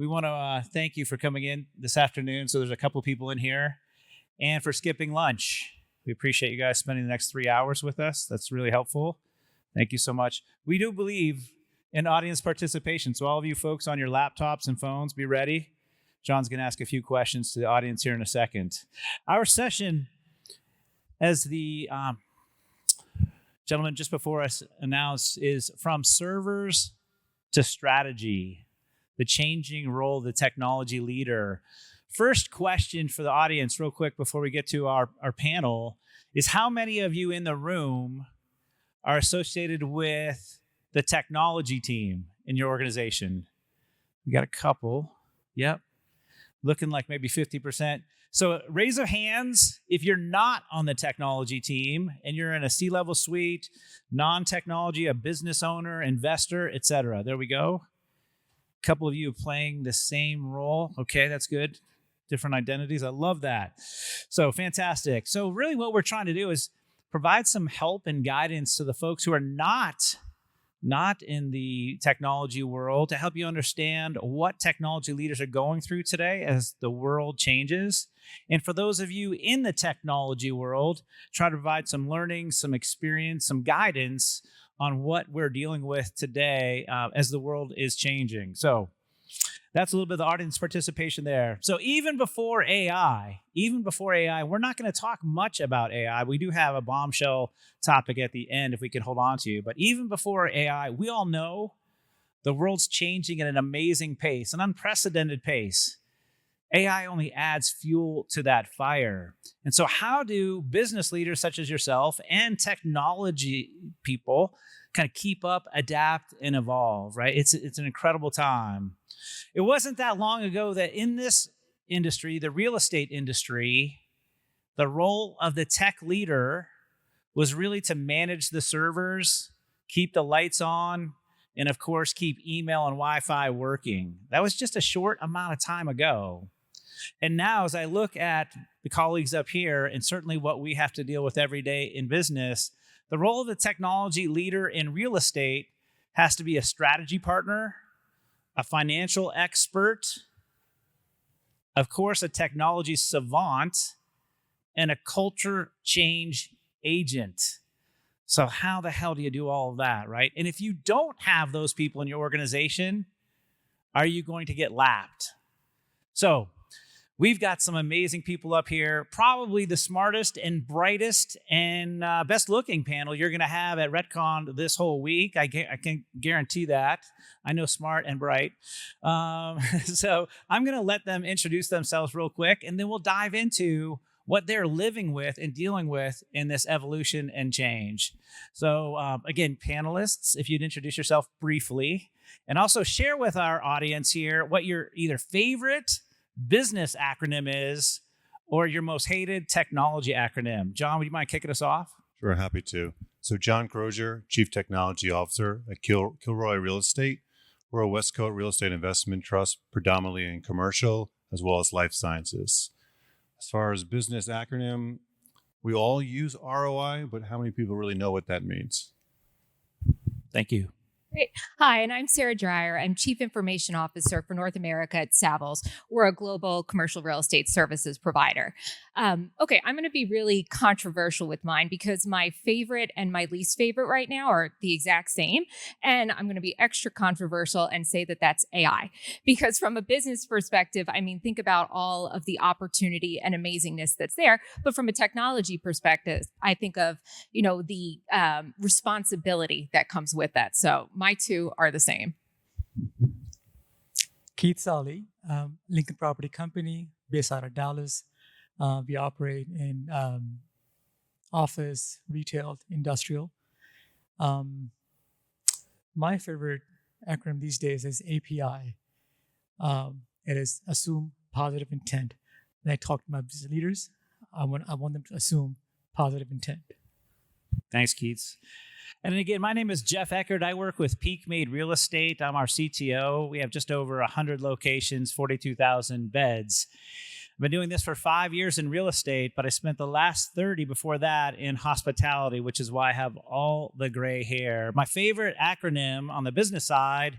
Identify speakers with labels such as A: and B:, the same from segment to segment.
A: We want to thank you for coming in this afternoon. So there's a couple people in here, and for skipping lunch. We appreciate you guys spending the next 3 hours with us. That's really helpful. Thank you so much. We do believe in audience participation. So all of you folks on your laptops and phones, be ready. John's going to ask a few questions to the audience here in a second. Our session, as the gentleman just before us announced, is from servers to strategy, the changing role of the technology leader. First question for the audience, real quick, before we get to our panel, is how many of you in the room are associated with the technology team in your organization? We got a couple. Yep. Looking like maybe 50%. So raise of hands if you're not on the technology team and you're in a C-level suite, non-technology, a business owner, investor, etc. There we go. A couple of you playing the same role. Okay, that's good. Different identities. I love that. So fantastic. So really what we're trying to do is provide some help and guidance to the folks who are not in the technology world, to help you understand what technology leaders are going through today as the world changes. And for those of you in the technology world, try to provide some learning, some experience, some guidance on what we're dealing with today as the world is changing. So that's a little bit of the audience participation there. So even before AI, we're not going to talk much about AI. We do have a bombshell topic at the end if we can hold on to. But even before AI, we all know the world's changing at an amazing pace, an unprecedented pace. AI only adds fuel to that fire. And so how do business leaders such as yourself and technology people kind of keep up, adapt, and evolve, right? It's an incredible time. It wasn't that long ago that in this industry, the real estate industry, the role of the tech leader was really to manage the servers, keep the lights on, and of course, keep email and Wi-Fi working. That was just a short amount of time ago. And now, as I look at the colleagues up here, and certainly what we have to deal with every day in business, the role of the technology leader in real estate has to be a strategy partner, a financial expert, of course, a technology savant, and a culture change agent. So how the hell do you do all of that, right? And if you don't have those people in your organization, are you going to get lapped? So we've got some amazing people up here, probably the smartest and brightest and best looking panel you're going to have at RETCON this whole week. I can guarantee that. I know smart and bright. So I'm going to let them introduce themselves real quick, and then we'll dive into what they're living with and dealing with in this evolution and change. So again, panelists, if you'd introduce yourself briefly, and also share with our audience here what your either favorite business acronym is or your most hated technology acronym. John, would you mind kicking us off?
B: Sure, happy to. So John Crozier, Chief Technology Officer at Kilroy Real Estate. We're a West Coast real estate investment trust, predominantly in commercial as well as life sciences. As far as business acronym, we all use ROI, but how many people really know what that means?
A: Thank you.
C: Great. Hi, and I'm Sarah Dreyer. I'm Chief Information Officer for North America at Savills. We're a global commercial real estate services provider. Okay, I'm going to be really controversial with mine because my favorite and my least favorite right now are the exact same. And I'm going to be extra controversial and say that that's AI. Because from a business perspective, I mean, think about all of the opportunity and amazingness that's there. But from a technology perspective, I think of, the responsibility that comes with that. So my two are the same.
D: Keith Solly, Lincoln Property Company, based out of Dallas. We operate in office, retail, industrial. My favorite acronym these days is API. It is assume positive intent. When I talk to my business leaders, I want them to assume positive intent.
A: Thanks, Keith. And again, my name is Jeff Eckert. I work with Peak Made Real Estate. I'm our CTO. We have just over 100 locations, 42,000 beds. I've been doing this for 5 years in real estate, but I spent the last 30 before that in hospitality, which is why I have all the gray hair. My favorite acronym on the business side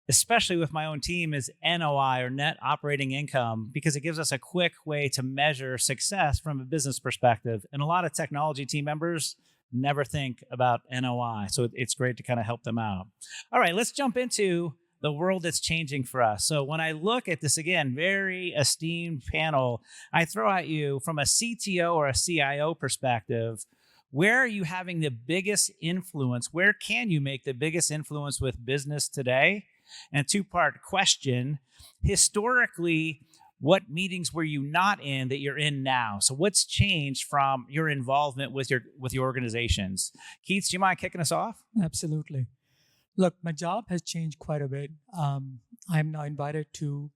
A: especially with my own team, is NOI, or net operating income, because it gives us a quick way to measure success from a business perspective. And a lot of technology team members never think about NOI. So it's great to kind of help them out. All right, let's jump into the world that's changing for us. So when I look at this, again, very esteemed panel, I throw at you from a CTO or a CIO perspective, where are you having the biggest influence? Where can you make the biggest influence with business today? And a two-part question: historically, what meetings were you not in that you're in now? So what's changed from your involvement with your organizations? Keith, do you mind kicking us off?
D: Absolutely. Look, my job has changed quite a bit. I'm now invited to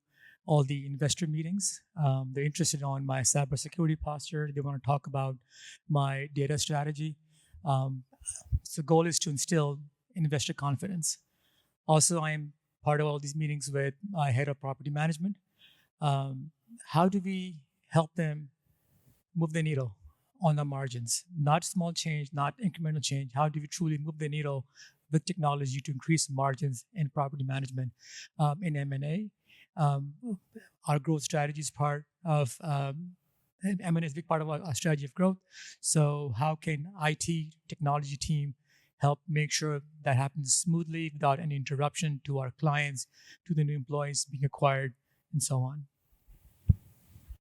D: all the investor meetings. They're interested on my cybersecurity posture. They want to talk about my data strategy. So the goal is to instill investor confidence. Also, I'm part of all these meetings with my head of property management. How do we help them move the needle on the margins? Not small change, not incremental change. How do we truly move the needle with technology to increase margins in property management? In M&A, our growth strategy is part of M&A is a big part of our strategy of growth. So how can IT technology team help make sure that happens smoothly without any interruption to our clients, to the new employees being acquired, and so on?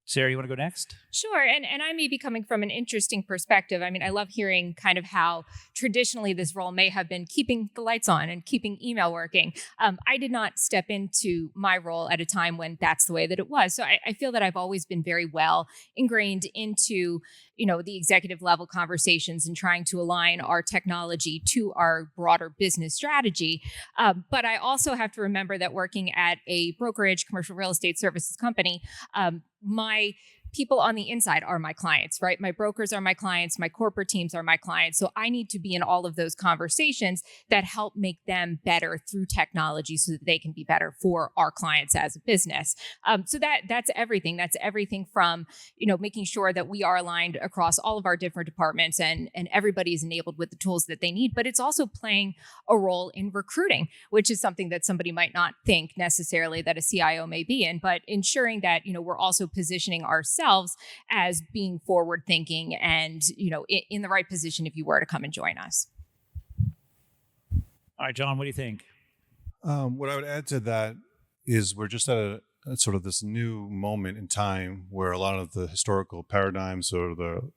A: Sarah, you want to go next?
C: Sure. And I may be coming from an interesting perspective. I mean, I love hearing kind of how traditionally this role may have been keeping the lights on and keeping email working. I did not step into my role at a time when that's the way that it was. So I feel that I've always been very well ingrained into, the executive level conversations and trying to align our technology to our broader business strategy. But I also have to remember that working at a brokerage commercial real estate services company, my people on the inside are my clients, right? My brokers are my clients. My corporate teams are my clients. So I need to be in all of those conversations that help make them better through technology so that they can be better for our clients as a business. So that's everything. That's everything from, making sure that we are aligned across all of our different departments and everybody is enabled with the tools that they need. But it's also playing a role in recruiting, which is something that somebody might not think necessarily that a CIO may be in, but ensuring that, we're also positioning ourselves as being forward thinking and, in the right position if you were to come and join us.
A: All right, John, what do you think?
B: What I would add to that is we're just at a sort of this new moment in time where a lot of the historical paradigms or the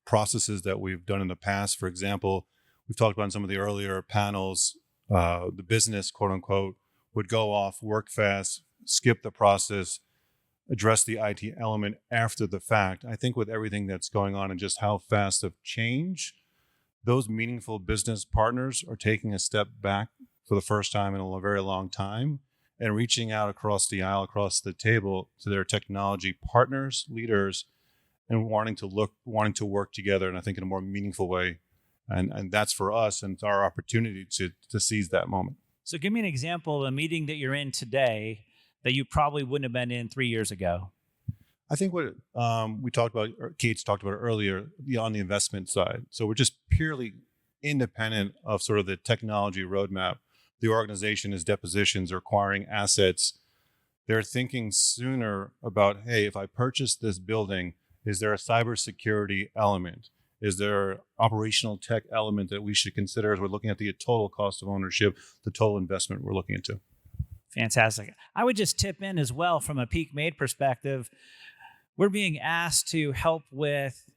B: processes that we've done in the past, for example, we've talked about in some of the earlier panels, the business, quote unquote, would go off, work fast, skip the process, address the IT element after the fact. I think with everything that's going on and just how fast of change, those meaningful business partners are taking a step back for the first time in a very long time and reaching out across the aisle, across the table to their technology partners, leaders, and wanting to work together, and I think in a more meaningful way. And that's for us, and it's our opportunity to seize that moment.
A: So give me an example of a meeting that you're in today that you probably wouldn't have been in 3 years ago.
B: I think what we talked about, or Kate's talked about earlier, on the investment side. So we're just purely independent of sort of the technology roadmap. The organization is depositions or acquiring assets. They're thinking sooner about, hey, if I purchase this building, is there a cybersecurity element? Is there an operational tech element that we should consider as we're looking at the total cost of ownership, the total investment we're looking into?
A: Fantastic. I would just tip in as well from a Peak Made perspective. We're being asked to help with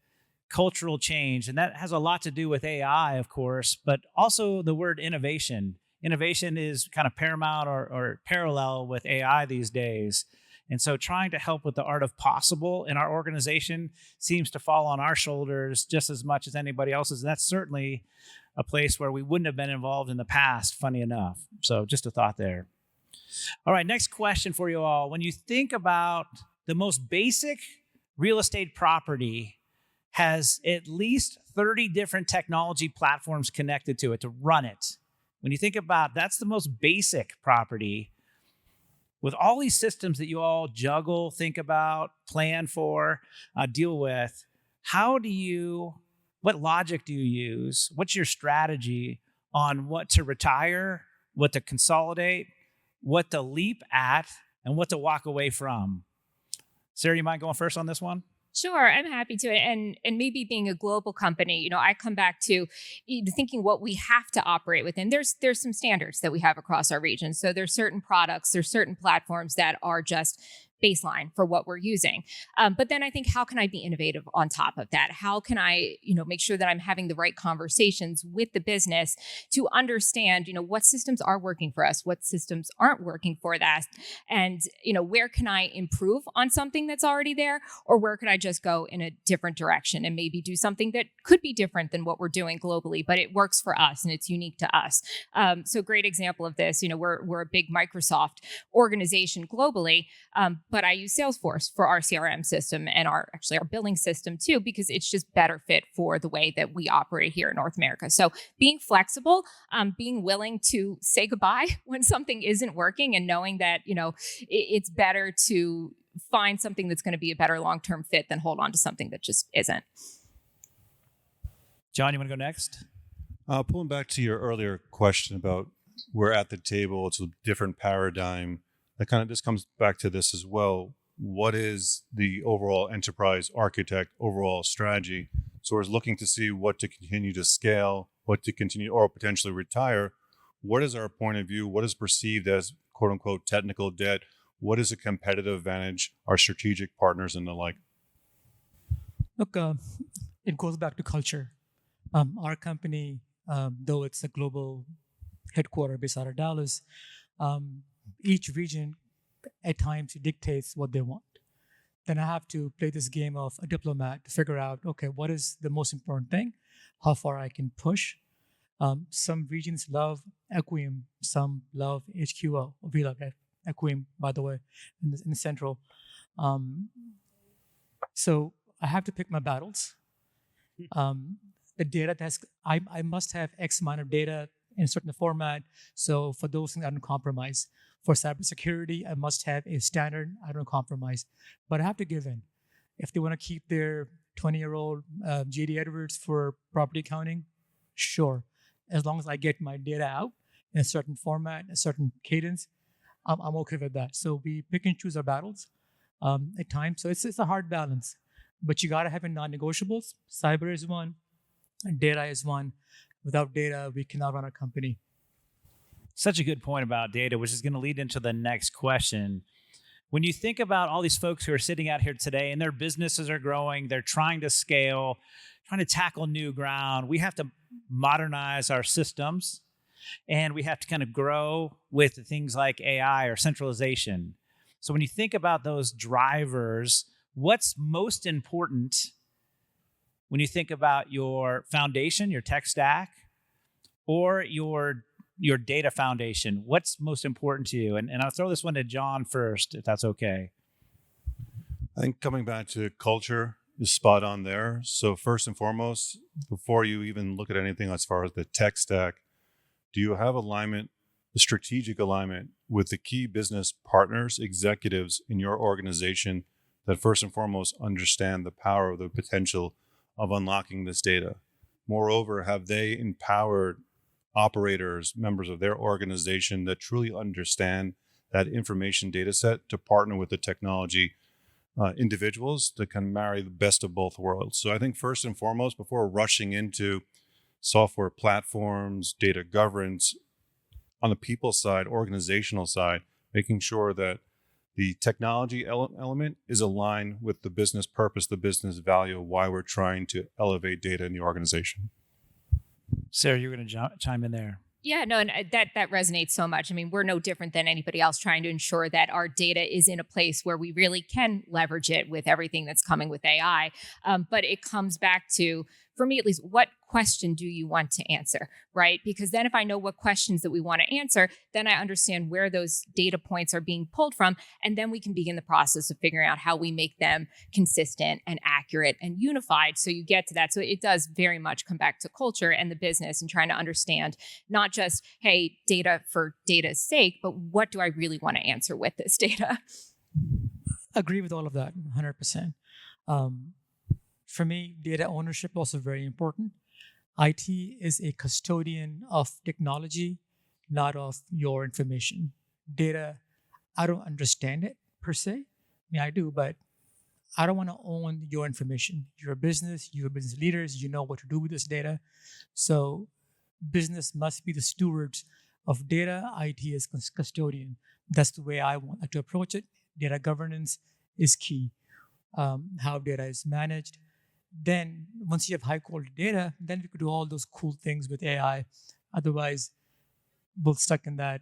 A: cultural change, and that has a lot to do with AI, of course, but also the word innovation. Innovation is kind of paramount or parallel with AI these days. And so trying to help with the art of possible in our organization seems to fall on our shoulders just as much as anybody else's. And that's certainly a place where we wouldn't have been involved in the past, funny enough. So just a thought there. All right, next question for you all. When you think about the most basic real estate property has at least 30 different technology platforms connected to it to run it. When you think about that's the most basic property. With all these systems that you all juggle, think about, plan for, deal with, what logic do you use? What's your strategy on what to retire, what to consolidate, what to leap at, and what to walk away from. Sarah, you mind going first on this one?
C: Sure, I'm happy to. And maybe being a global company, I come back to thinking what we have to operate within. There's some standards that we have across our region. So there's certain products, there's certain platforms that are just baseline for what we're using. But then I think, how can I be innovative on top of that? How can I, make sure that I'm having the right conversations with the business to understand, what systems are working for us, what systems aren't working for that, and where can I improve on something that's already there, or where could I just go in a different direction and maybe do something that could be different than what we're doing globally, but it works for us and it's unique to us. So great example of this, we're a big Microsoft organization globally. But I use Salesforce for our CRM system and our billing system too, because it's just better fit for the way that we operate here in North America. So being flexible, being willing to say goodbye when something isn't working, and knowing that, it's better to find something that's going to be a better long-term fit than hold on to something that just isn't.
A: John, you want to go next?
B: Pulling back to your earlier question about we're at the table, it's a different paradigm. This comes back to this as well. What is the overall enterprise architect, overall strategy? So we're looking to see what to continue to scale, what to continue or potentially retire. What is our point of view? What is perceived as quote unquote technical debt? What is a competitive advantage, our strategic partners and the like?
D: Look, it goes back to culture. Our company, though it's a global headquarter based out of Dallas, each region at times dictates what they want. Then I have to play this game of a diplomat to figure out, okay, what is the most important thing, how far I can push. Some regions love acumen, some love HQO. We love acumen, by the way, in the central. So I have to pick my battles. The data I must have X amount of data in a certain format. So for those things, I don't compromise. For cybersecurity, I must have a standard. I don't compromise. But I have to give in. If they want to keep their 20-year-old J.D. Edwards for property accounting, sure. As long as I get my data out in a certain format, a certain cadence, I'm okay with that. So we pick and choose our battles at times. So it's a hard balance. But you got to have your non-negotiables. Cyber is one. And data is one. Without data, we cannot run a company.
A: Such a good point about data, which is going to lead into the next question. When you think about all these folks who are sitting out here today and their businesses are growing, they're trying to scale, trying to tackle new ground, we have to modernize our systems, and we have to kind of grow with things like AI or centralization. So when you think about those drivers, what's most important when you think about your foundation, your tech stack, or your data foundation? What's most important to you? And I'll throw this one to John first, if that's okay.
B: I think coming back to culture is spot on there. So first and foremost, before you even look at anything as far as the tech stack, do you have alignment, the strategic alignment with the key business partners, executives in your organization that first and foremost understand the power of the potential of unlocking this data? Moreover, have they empowered operators, members of their organization that truly understand that information data set to partner with the technology individuals that can marry the best of both worlds? So I think first and foremost, before rushing into software platforms, data governance, on the people side, organizational side, making sure that the technology element is aligned with the business purpose, the business value, why we're trying to elevate data in the organization.
A: Sarah, you're going to chime in there.
C: Yeah, no, and that resonates so much. I mean, we're no different than anybody else trying to ensure that our data is in a place where we really can leverage it with everything that's coming with AI. But it comes back to, for me at least, what question do you want to answer, right? Because then if I know what questions that we want to answer, then I understand where those data points are being pulled from, and then we can begin the process of figuring out how we make them consistent and accurate and unified. So you get to that. So it does very much come back to culture and the business and trying to understand not just, hey, data for data's sake, but what do I really want to answer with this data?
D: Agree with all of that, 100%. For me, data ownership also very important. IT is a custodian of technology, not of your information. data, I don't understand it per se. I mean, I do, but I don't want to own your information. You're a business, you're business leaders, you know what to do with this data. So business must be the stewards of data, IT is custodian. That's the way I want to approach it. Data governance is key. How data is managed. Then once you have high quality data, then we could do all those cool things with AI. Otherwise, we're stuck in that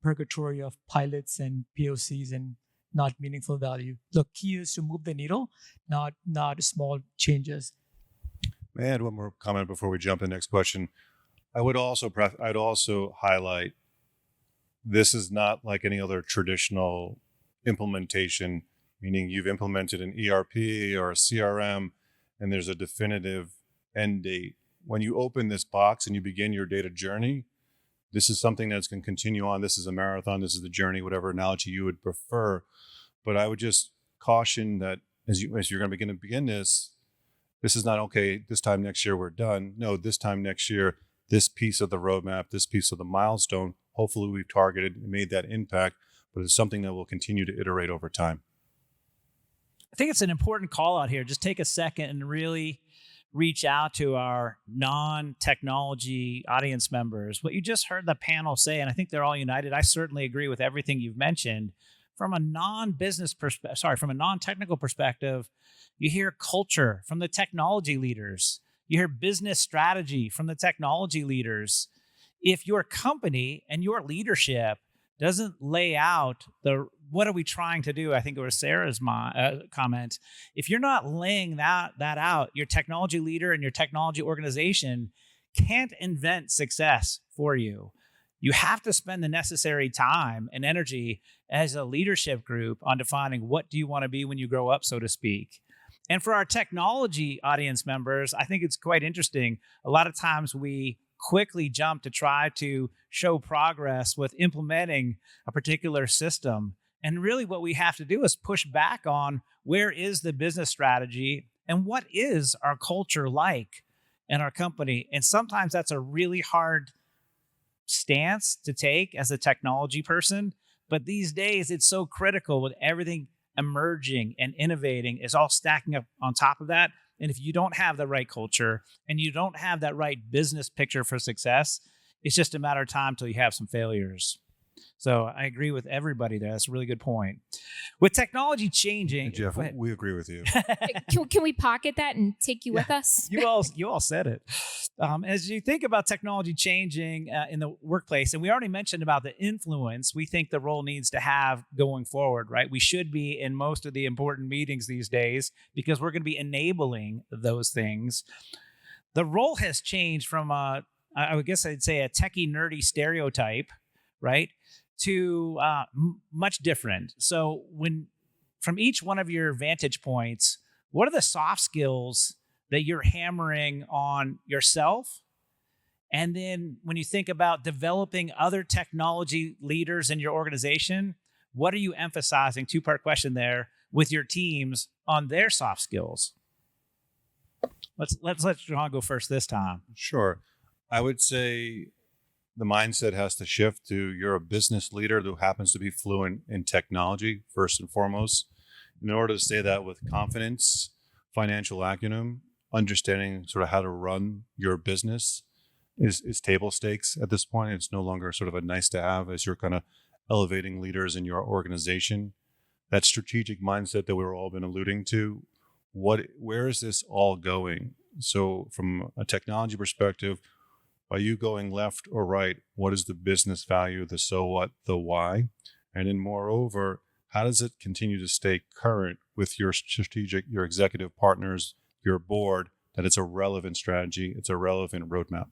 D: purgatory of pilots and POCs and not meaningful value. Look, key is to move the needle, not small changes.
B: May I add one more comment before we jump to the next question? I'd also highlight this is not like any other traditional implementation, meaning you've implemented an ERP or a CRM and there's a definitive end date. When you open this box and you begin your data journey, this is something that's going to continue on. This is a marathon. This is the journey, whatever analogy you would prefer. But I would just caution that as you're going to begin this is not, okay, this time next year we're done. No, this time next year, this piece of the roadmap, this piece of the milestone, hopefully we've targeted and made that impact, but it's something that will continue to iterate over time.
A: I think it's an important call out here. Just take a second and really reach out to our non-technology audience members. What you just heard the panel say, and I think they're all united. I certainly agree with everything you've mentioned. From a from a non-technical perspective, you hear culture from the technology leaders. You hear business strategy from the technology leaders. If your company and your leadership doesn't lay out what are we trying to do? I think it was Sarah's comment. If you're not laying that out, your technology leader and your technology organization can't invent success for you. You have to spend the necessary time and energy as a leadership group on defining what do you want to be when you grow up, so to speak. And for our technology audience members, I think it's quite interesting. A lot of times we quickly jump to try to show progress with implementing a particular system. And really what we have to do is push back on where is the business strategy and what is our culture like in our company. And sometimes that's a really hard stance to take as a technology person. But these days it's so critical with everything emerging and innovating is all stacking up on top of that. And if you don't have the right culture and you don't have that right business picture for success, it's just a matter of time till you have some failures. So I agree with everybody there. That's a really good point. With technology changing,
B: Hey, Jeff, we agree with you.
C: Can we pocket that and take you with us?
A: You all said it. As you think about technology changing in the workplace, and we already mentioned about the influence we think the role needs to have going forward, right? We should be in most of the important meetings these days because we're going to be enabling those things. The role has changed from I would guess I'd say a techie nerdy stereotype, right, to much different. So from each one of your vantage points, what are the soft skills that you're hammering on yourself? And then when you think about developing other technology leaders in your organization, what are you emphasizing, two-part question there, with your teams on their soft skills? Let's let John go first this time.
B: Sure. I would say the mindset has to shift to you're a business leader who happens to be fluent in technology, first and foremost. In order to say that with confidence, financial acumen, understanding sort of how to run your business is table stakes at this point. It's no longer sort of a nice to have as you're kind of elevating leaders in your organization. That strategic mindset that we've all been alluding to, where is this all going? So from a technology perspective, are you going left or right? What is the business value, the so what, the why? And then moreover, how does it continue to stay current with your executive partners, your board, that it's a relevant strategy, it's a relevant roadmap?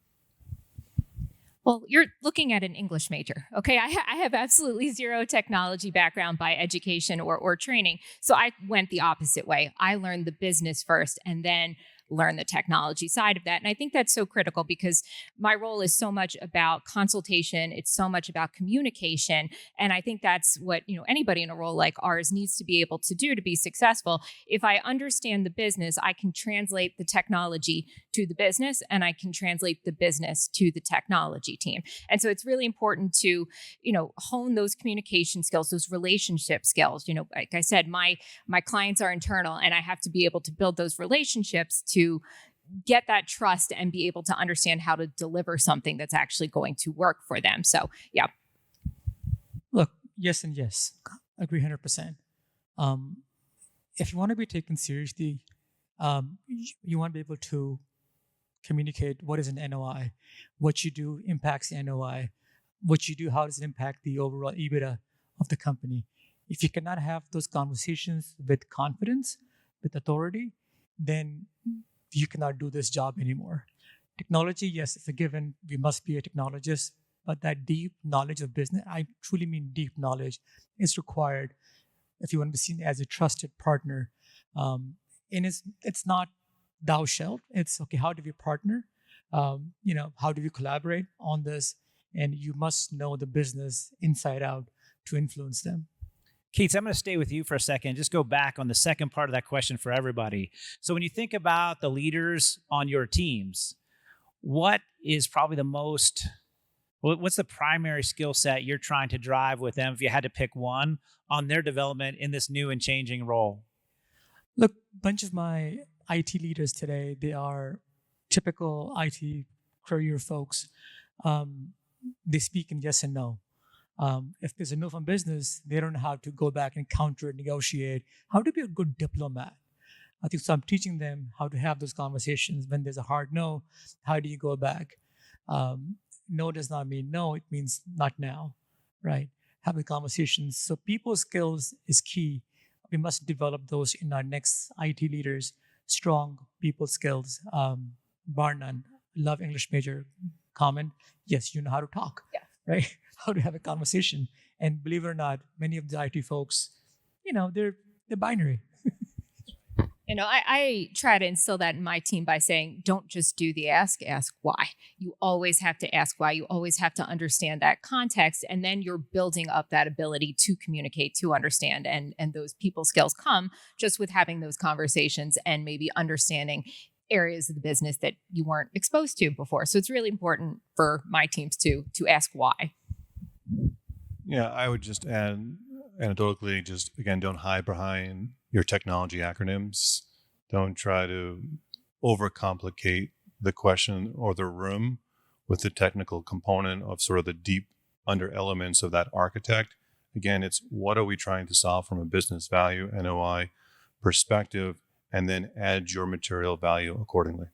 C: Well, you're looking at an English major, okay? I have absolutely zero technology background by education or training. So I went the opposite way. I learned the business first and then learn the technology side of that. And I think that's so critical because my role is so much about consultation. It's so much about communication. And I think that's what, anybody in a role like ours needs to be able to do to be successful. If I understand the business, I can translate the technology to the business, and I can translate the business to the technology team. And so it's really important to, hone those communication skills, those relationship skills. Like I said, my clients are internal, and I have to be able to build those relationships to get that trust and be able to understand how to deliver something that's actually going to work for them. So, yeah.
D: Look, yes and yes. Agree 100%. If you want to be taken seriously, you want to be able to communicate what is an NOI, what you do impacts the NOI, what you do, how does it impact the overall EBITDA of the company. If you cannot have those conversations with confidence, with authority, then you cannot do this job anymore. Technology, yes, it's a given. We must be a technologist, but that deep knowledge of business, I truly mean deep knowledge, is required if you want to be seen as a trusted partner. And it's not thou shalt. It's okay. How do we partner? How do we collaborate on this? And you must know the business inside out to influence them.
A: Keith, I'm going to stay with you for a second. Just go back on the second part of that question for everybody. So when you think about the leaders on your teams, what is probably what's the primary skill set you're trying to drive with them if you had to pick one on their development in this new and changing role?
D: Look, a bunch of my IT leaders today, they are typical IT career folks. They speak in yes and no. If there's a no from business, they don't know how to go back and counter, negotiate, how to be a good diplomat. I think so. I'm teaching them how to have those conversations. When there's a hard no, how do you go back? No does not mean no, it means not now, right? Having conversations. So people skills is key. We must develop those in our next IT leaders. Strong people skills, bar none. Love English major, common. Yes, you know how to talk,
C: Yeah.
D: right? How to have a conversation. And believe it or not, many of the IT folks, they're binary.
C: I try to instill that in my team by saying, don't just do the ask why. You always have to ask why. You always have to understand that context. And then you're building up that ability to communicate, to understand. And those people skills come just with having those conversations and maybe understanding areas of the business that you weren't exposed to before. So it's really important for my teams to ask why.
B: Yeah, I would just add anecdotally, just again, don't hide behind your technology acronyms. Don't try to overcomplicate the question or the room with the technical component of sort of the deep under elements of that architect. Again, it's what are we trying to solve from a business value, NOI perspective, and then add your material value accordingly.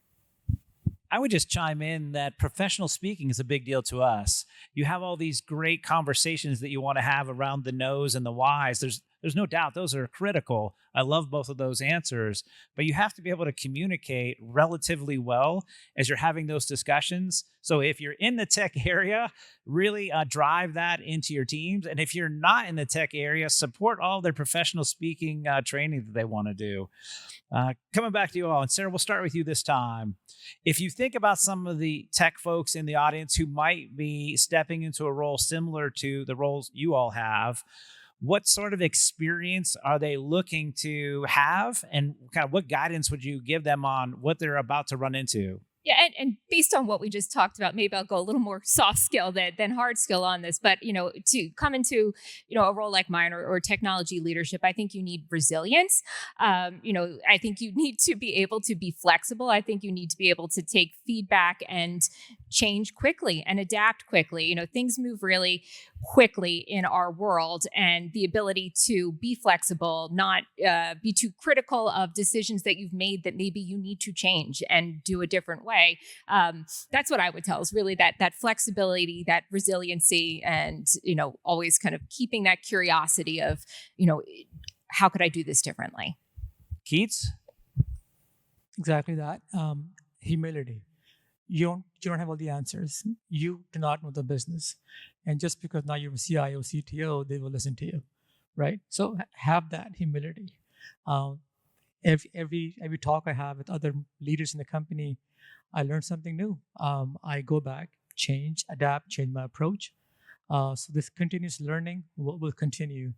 A: I would just chime in that professional speaking is a big deal to us. You have all these great conversations that you want to have around the no's and the why's. There's no doubt those are critical. I love both of those answers, but you have to be able to communicate relatively well as you're having those discussions. So if you're in the tech area, really drive that into your teams. And if you're not in the tech area, support all their professional speaking training that they want to do. Coming back to you all, and Sarah, we'll start with you this time. If you think about some of the tech folks in the audience who might be stepping into a role similar to the roles you all have, what sort of experience are they looking to have, and kind of what guidance would you give them on what they're about to run into?
C: Yeah, and based on what we just talked about, maybe I'll go a little more soft skill than hard skill on this. But, to come into, a role like mine or technology leadership, I think you need resilience. I think you need to be able to be flexible. I think you need to be able to take feedback and change quickly and adapt quickly. Things move really quickly in our world, and the ability to be flexible, not be too critical of decisions that you've made that maybe you need to change and do a different way. That's what I would tell is really that flexibility, that resiliency, and, always kind of keeping that curiosity of, how could I do this differently?
A: Keats?
D: Exactly that. Humility. You don't have all the answers. You do not know the business. And just because now you're a CIO, CTO, they will listen to you, right? So have that humility. every talk I have with other leaders in the company, I learn something new. I go back, change, adapt, change my approach. So this continuous learning will continue.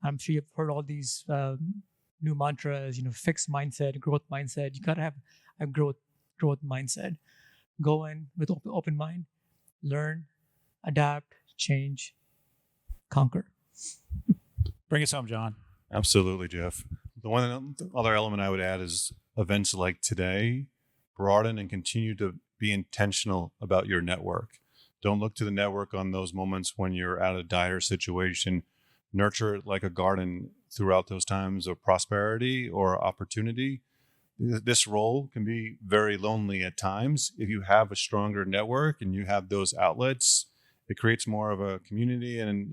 D: I'm sure you've heard all these new mantras, fixed mindset, growth mindset. You gotta have a growth mindset. Go in with open mind, learn, adapt, change, conquer.
A: Bring us home, John.
B: Absolutely, Jeff. The other element I would add is events like today broaden and continue to be intentional about your network. Don't look to the network on those moments when you're at a dire situation. Nurture it like a garden throughout those times of prosperity or opportunity. This role can be very lonely at times. If you have a stronger network and you have those outlets, it creates more of a community, and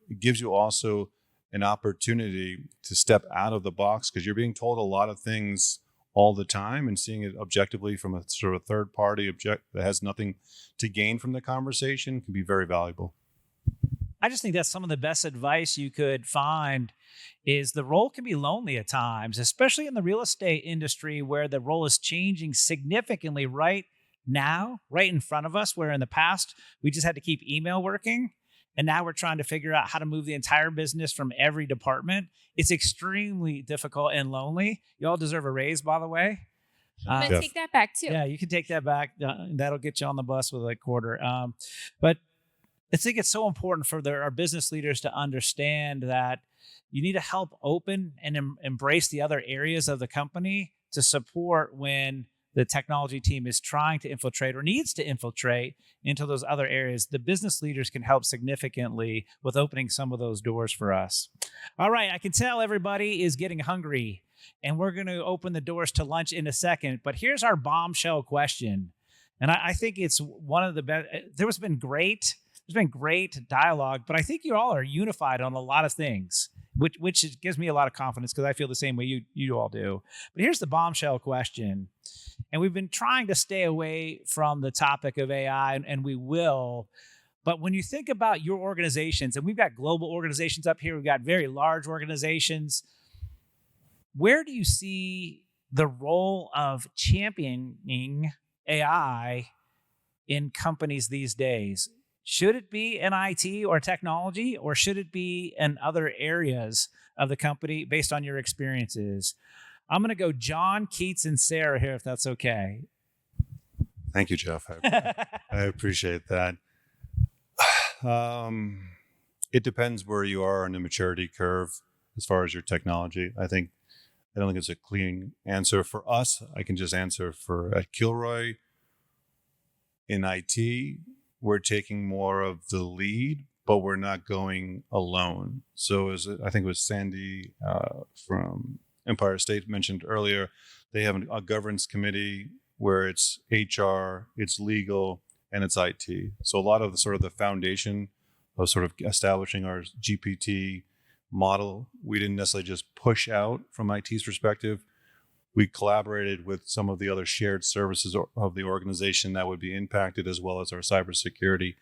B: it gives you also an opportunity to step out of the box, because you're being told a lot of things all the time, and seeing it objectively from a sort of third party that has nothing to gain from the conversation can be very valuable.
A: I just think that's some of the best advice you could find. Is the role can be lonely at times, especially in the real estate industry, where the role is changing significantly right now, right in front of us, where in the past we just had to keep email working. And now we're trying to figure out how to move the entire business from every department. It's extremely difficult and lonely. You all deserve a raise, by the way.
C: I'm going to take that back, too.
A: Yeah, you can take that back. That'll get you on the bus with a quarter. But I think it's so important for our business leaders to understand that you need to help open and embrace the other areas of the company to support when the technology team is trying to infiltrate or needs to infiltrate into those other areas. The business leaders can help significantly with opening some of those doors for us. All right, I can tell everybody is getting hungry, and we're going to open the doors to lunch in a second. But here's our bombshell question. And I think it's one of the best. There's been great dialogue, but I think you all are unified on a lot of things, which gives me a lot of confidence, because I feel the same way you all do. But here's the bombshell question. And we've been trying to stay away from the topic of AI, and we will. But when you think about your organizations, and we've got global organizations up here, we've got very large organizations, where do you see the role of championing AI in companies these days? Should it be in IT or technology, or should it be in other areas of the company based on your experiences? I'm going to go John, Keats, and Sarah here, if that's okay.
B: Thank you, Jeff. I appreciate that. It depends where you are on the maturity curve as far as your technology. I don't think it's a clean answer for us. I can just answer at Kilroy. In IT, we're taking more of the lead, but we're not going alone. So I think it was Sandy from Empire State mentioned earlier, they have a governance committee where it's HR, it's legal, and it's IT. So a lot of the foundation of sort of establishing our GPT model, we didn't necessarily just push out from IT's perspective. We collaborated with some of the other shared services of the organization that would be impacted, as well as our cybersecurity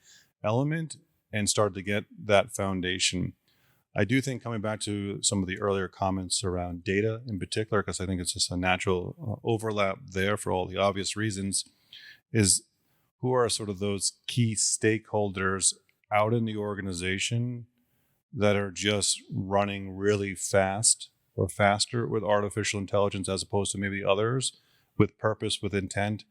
B: element, and started to get that foundation. I do think, coming back to some of the earlier comments around data in particular, because I think it's just a natural overlap there for all the obvious reasons, is who are sort of those key stakeholders out in the organization that are just running really fast or faster with artificial intelligence, as opposed to maybe others with purpose, with intent.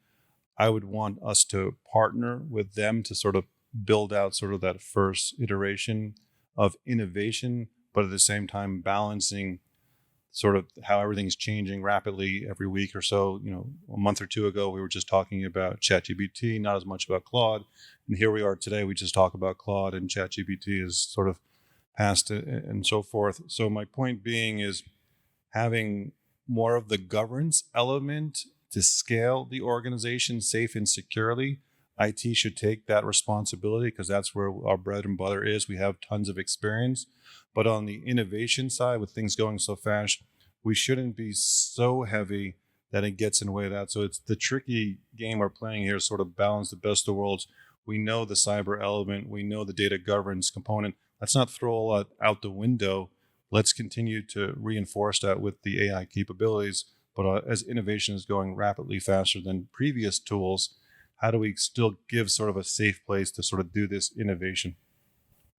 B: I would want us to partner with them to sort of build out sort of that first iteration of innovation, but at the same time balancing sort of how everything's changing rapidly every week or so. A month or two ago, we were just talking about ChatGPT, not as much about Claude. And here we are today, we just talk about Claude, and ChatGPT is sort of past it and so forth. So my point being is having more of the governance element to scale the organization safe and securely. IT should take that responsibility, because that's where our bread and butter is. We have tons of experience. But on the innovation side, with things going so fast, we shouldn't be so heavy that it gets in the way of that. So it's the tricky game we're playing here, sort of balance the best of worlds. We know the cyber element. We know the data governance component. Let's not throw all that out the window. Let's continue to reinforce that with the AI capabilities. But as innovation is going rapidly faster than previous tools, how do we still give sort of a safe place to sort of do this innovation?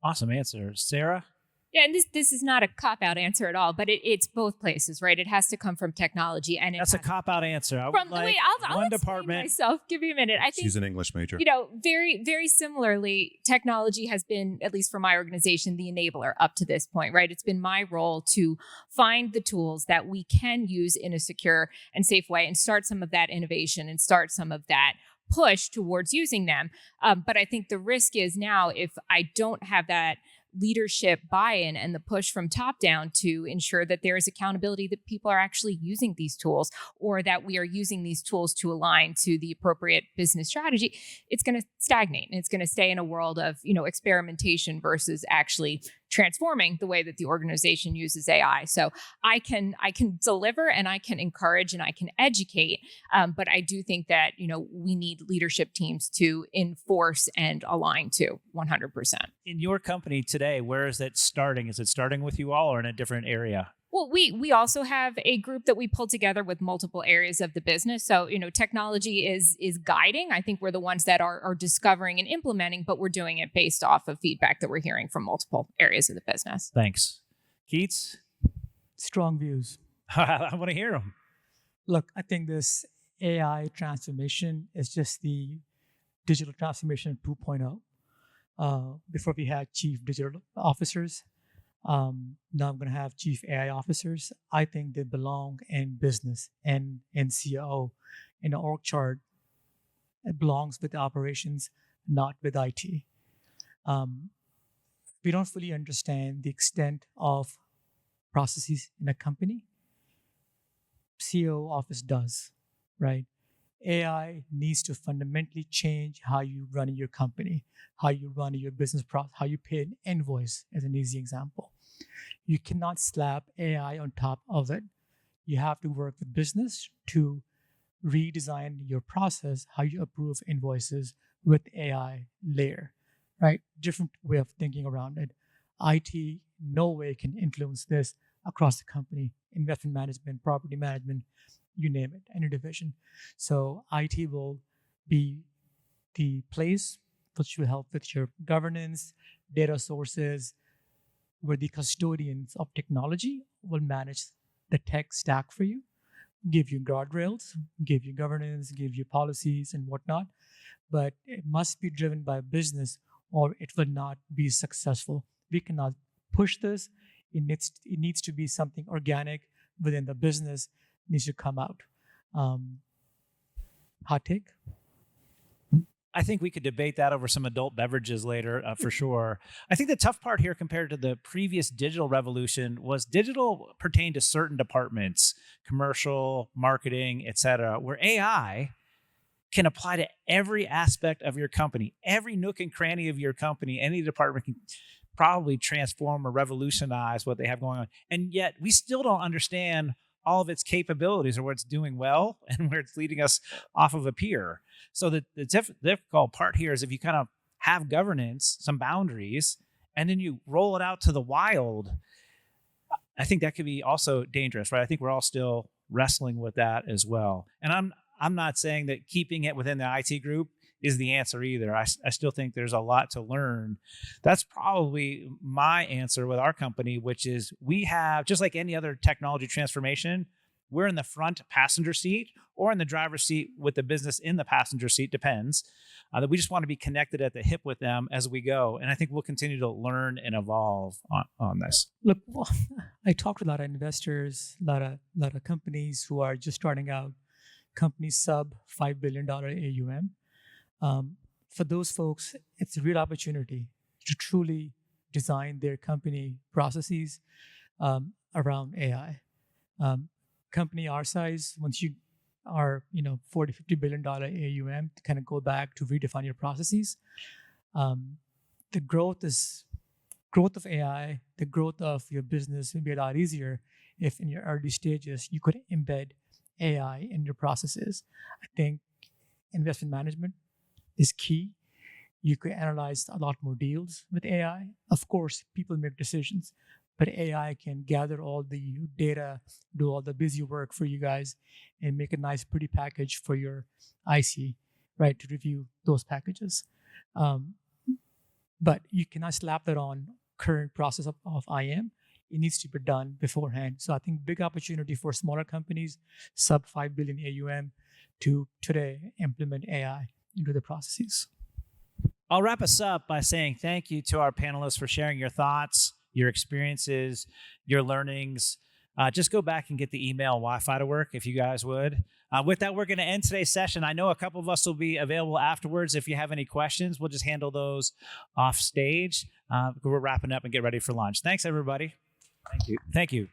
A: Awesome answer. Sarah?
C: Yeah, and this is not a cop-out answer at all, but it's both places, right? It has to come from technology, and
A: That's a cop-out answer. I would
C: from
A: like
C: I'll
A: one
C: explain
A: department.
C: myself. Give me a minute. I think
B: She's an English major.
C: very, very similarly, technology has been, at least for my organization, the enabler up to this point, right? It's been my role to find the tools that we can use in a secure and safe way and start some of that innovation and start some of that push towards using them. But I think the risk is now, if I don't have that leadership buy-in and the push from top down to ensure that there is accountability that people are actually using these tools, or that we are using these tools to align to the appropriate business strategy, it's going to stagnate, and it's going to stay in a world of experimentation versus actually transforming the way that the organization uses AI. So I can deliver, and I can encourage, and I can educate, but I do think that we need leadership teams to enforce and align to 100%.
A: In your company today, where is it starting? Is it starting with you all or in a different area?
C: Well, we also have a group that we pull together with multiple areas of the business. So, technology is guiding. I think we're the ones that are discovering and implementing, but we're doing it based off of feedback that we're hearing from multiple areas of the business.
A: Thanks. Keats?
D: Strong views.
A: I want to hear them.
D: Look, I think this AI transformation is just the digital transformation 2.0. Before we had chief digital officers, now I'm going to have chief AI officers. I think they belong in business and in COO. In the org chart, it belongs with the operations, not with IT. We don't fully understand the extent of processes in a company. COO office does, right? AI needs to fundamentally change how you run your company, how you run your business process, how you pay an invoice, as an easy example. You cannot slap AI on top of it. You have to work with business to redesign your process, how you approve invoices with AI layer, right? Different way of thinking around it. IT, no way can influence this across the company, investment management, property management, you name it, any division. So IT will be the place which will help with your governance, data sources, where the custodians of technology will manage the tech stack for you, give you guardrails, give you governance, give you policies and whatnot. But it must be driven by business or it will not be successful. We cannot push this. It needs to be something organic within the business. It needs to come out. Hot take?
A: I think we could debate that over some adult beverages later, for sure. I think the tough part here compared to the previous digital revolution was digital pertained to certain departments, commercial, marketing, et cetera, where AI can apply to every aspect of your company, every nook and cranny of your company. Any department can probably transform or revolutionize what they have going on. And yet we still don't understand all of its capabilities or where it's doing well and where it's leading us off of a pier. So the difficult part here is if you kind of have governance, some boundaries, and then you roll it out to the wild, I think that could be also dangerous, right? I think we're all still wrestling with that as well. And I'm not saying that keeping it within the IT group is the answer either. I still think there's a lot to learn. That's probably my answer with our company, which is we have, just like any other technology transformation, we're in the front passenger seat or in the driver's seat with the business in the passenger seat, depends. That we just want to be connected at the hip with them as we go. And I think we'll continue to learn and evolve on this.
D: Look, I talked to a lot of investors, a lot of companies who are just starting out, companies sub $5 billion AUM. For those folks, it's a real opportunity to truly design their company processes around AI. Company our size, once you are $40, $50 billion AUM, to kind of go back to redefine your processes. The growth of AI, the growth of your business will be a lot easier if in your early stages you could embed AI in your processes. I think investment management is key. You could analyze a lot more deals with AI. Of course, people make decisions, but AI can gather all the data, do all the busy work for you guys, and make a nice, pretty package for your IC, right, to review those packages. But you cannot slap that on current process of IM. It needs to be done beforehand. So I think big opportunity for smaller companies, sub 5 billion AUM, to today implement AI into the processes.
A: I'll wrap us up by saying thank you to our panelists for sharing your thoughts, your experiences, your learnings. Just go back and get the email Wi-Fi to work if you guys would. With that, we're going to end today's session. I know a couple of us will be available afterwards. If you have any questions, we'll just handle those off stage. We're wrapping up and get ready for lunch. Thanks, everybody. Thank you. Thank you.